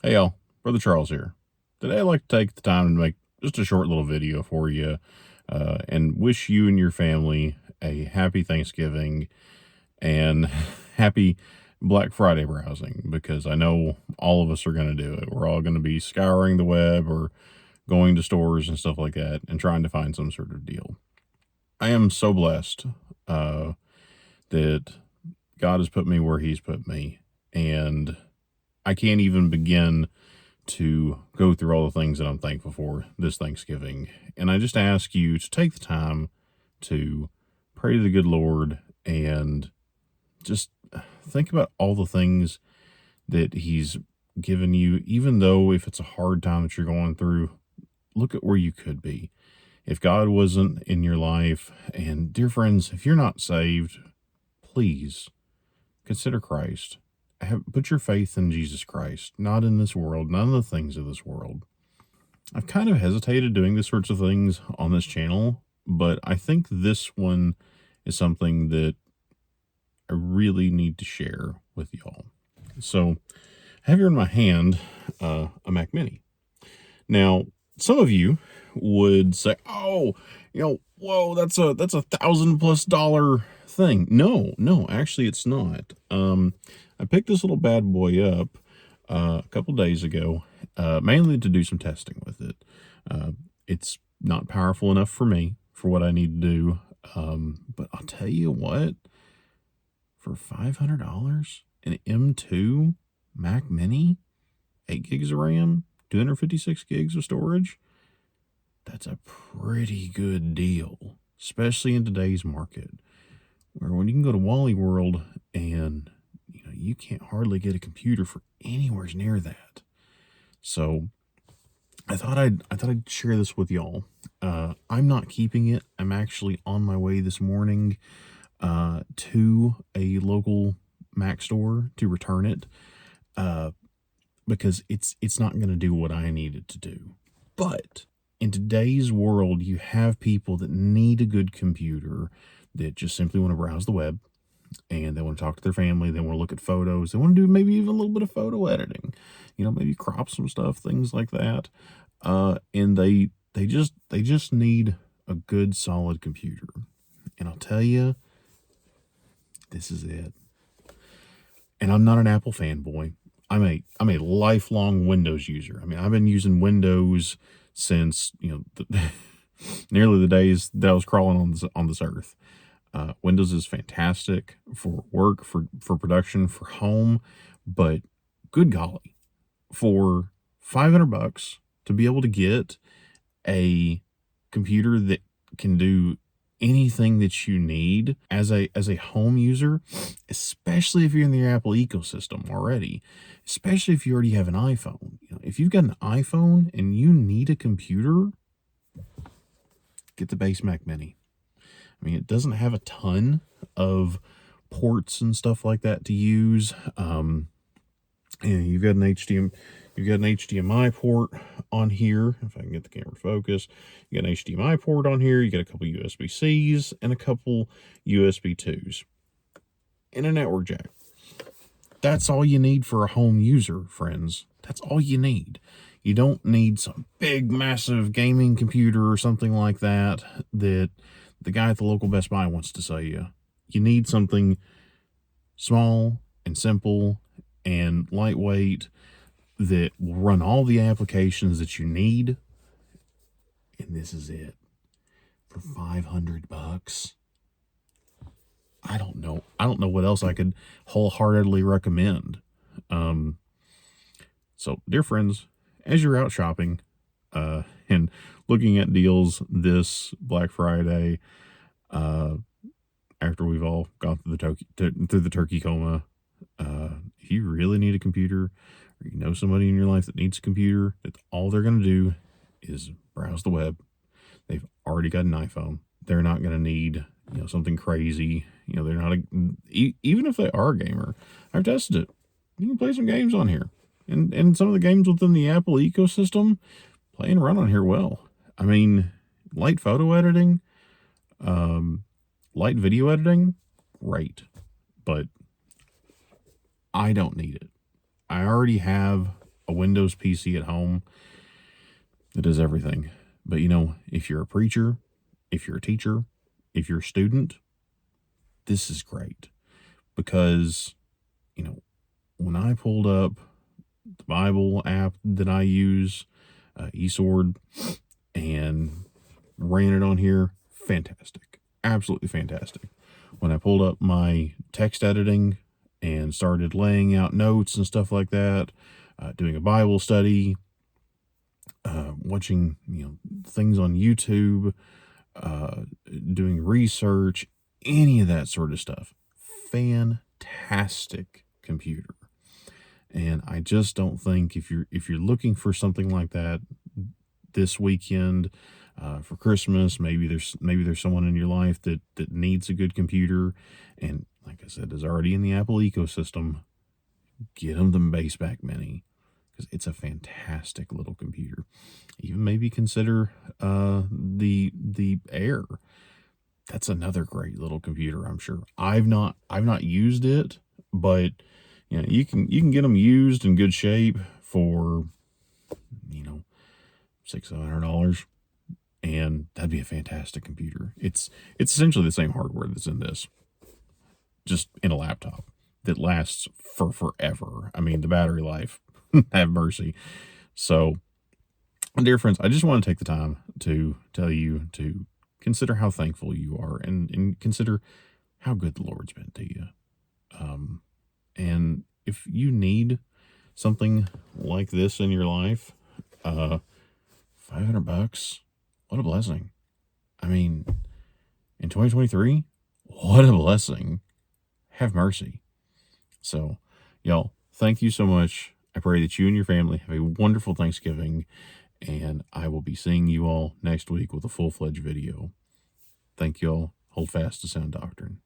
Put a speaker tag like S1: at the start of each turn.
S1: Hey y'all, Brother Charles here. Today I'd like to take the time to make just a short little video for you and wish you and your family a happy Thanksgiving and happy Black Friday browsing, because I know all of us are going to do it. We're all going to be scouring the web or going to stores and stuff like that and trying to find some sort of deal. I am so blessed that God has put me where He's put me, and I can't even begin to go through all the things that I'm thankful for this Thanksgiving. And I just ask you to take the time to pray to the good Lord and just think about all the things that He's given you, even though if it's a hard time that you're going through, look at where you could be. If God wasn't in your life, and dear friends, if you're not saved, please consider Christ. Put your faith in Jesus Christ, not in this world, not in the things of this world. I've kind of hesitated doing these sorts of things on this channel, but I think this one is something that I really need to share with y'all. So I have here in my hand a Mac Mini. Now, some of you would say, "Oh, whoa, that's a $1,000+ thing." No, actually, it's not. I picked this little bad boy up a couple days ago, mainly to do some testing with it. It's not powerful enough for me for what I need to do, but I'll tell you what, for $500, an M2 Mac Mini, 8 gigs of RAM, 256 gigs of storage, that's a pretty good deal, especially in today's market, where when you can go to Wally World and you can't hardly get a computer for anywhere near that. So I thought I'd share this with y'all. I'm not keeping it. I'm actually on my way this morning to a local Mac store to return it, because it's not going to do what I need it to do. But in today's world, you have people that need a good computer that just simply want to browse the web, and they want to talk to their family. They want to look at photos. They want to do maybe even a little bit of photo editing, maybe crop some stuff, things like that. And they just need a good, solid computer. And I'll tell you, this is it. And I'm not an Apple fanboy. I'm a lifelong Windows user. I mean, I've been using Windows since nearly the days that I was crawling on this earth. Windows is fantastic for work, for production, for home, but good golly, for $500 to be able to get a computer that can do anything that you need as a home user, especially if you're in the Apple ecosystem already, especially if you already have an iPhone. If you've got an iPhone and you need a computer, get the base Mac Mini. I mean, it doesn't have a ton of ports and stuff like that to use. And you've got an HDMI port on here. If I can get the camera focused, you got an HDMI port on here. You got a couple USB-Cs and a couple USB 2s and a network jack. That's all you need for a home user, friends. That's all you need. You don't need some big, massive gaming computer or something like that that the guy at the local Best Buy wants to sell you. You need something small and simple and lightweight that will run all the applications that you need. And this is it. For $500. I don't know what else I could wholeheartedly recommend. So, dear friends, as you're out shopping and looking at deals this Black Friday, after we've all gone through the turkey coma, if you really need a computer, or you know somebody in your life that needs a computer, that all they're going to do is browse the web. They've already got an iPhone. They're not going to need something crazy. They're not even if they are a gamer. I've tested it. You can play some games on here, and some of the games within the Apple ecosystem play and run on here well. I mean, light photo editing, light video editing, great, but I don't need it. I already have a Windows PC at home that does everything. But, you know, if you're a preacher, if you're a teacher, if you're a student, this is great because, you know, when I pulled up the Bible app that I use, eSword, and ran it on here, fantastic. Absolutely fantastic. When I pulled up my text editing and started laying out notes and stuff like that, doing a Bible study, watching, you know, things on YouTube, doing research, any of that sort of stuff. Fantastic computer. And I just don't think if you're looking for something like that this weekend, for Christmas, maybe there's someone in your life that needs a good computer, and like I said, is already in the Apple ecosystem, get them the Baseback Mini because it's a fantastic little computer. Even maybe consider the Air. That's another great little computer. I'm sure I've not used it, but you know, you can get them used in good shape for, you know, $600-700, and that'd be a fantastic computer. It's essentially the same hardware that's in this, just in a laptop that lasts for forever. I mean, the battery life, have mercy. So, dear friends, I just want to take the time to tell you to consider how thankful you are, and consider how good the Lord's been to you. And if you need something like this in your life, $500, what a blessing. I mean, in 2023, what a blessing. Have mercy. So, y'all, thank you so much. I pray that you and your family have a wonderful Thanksgiving, and I will be seeing you all next week with a full-fledged video. Thank you all. Hold fast to sound doctrine.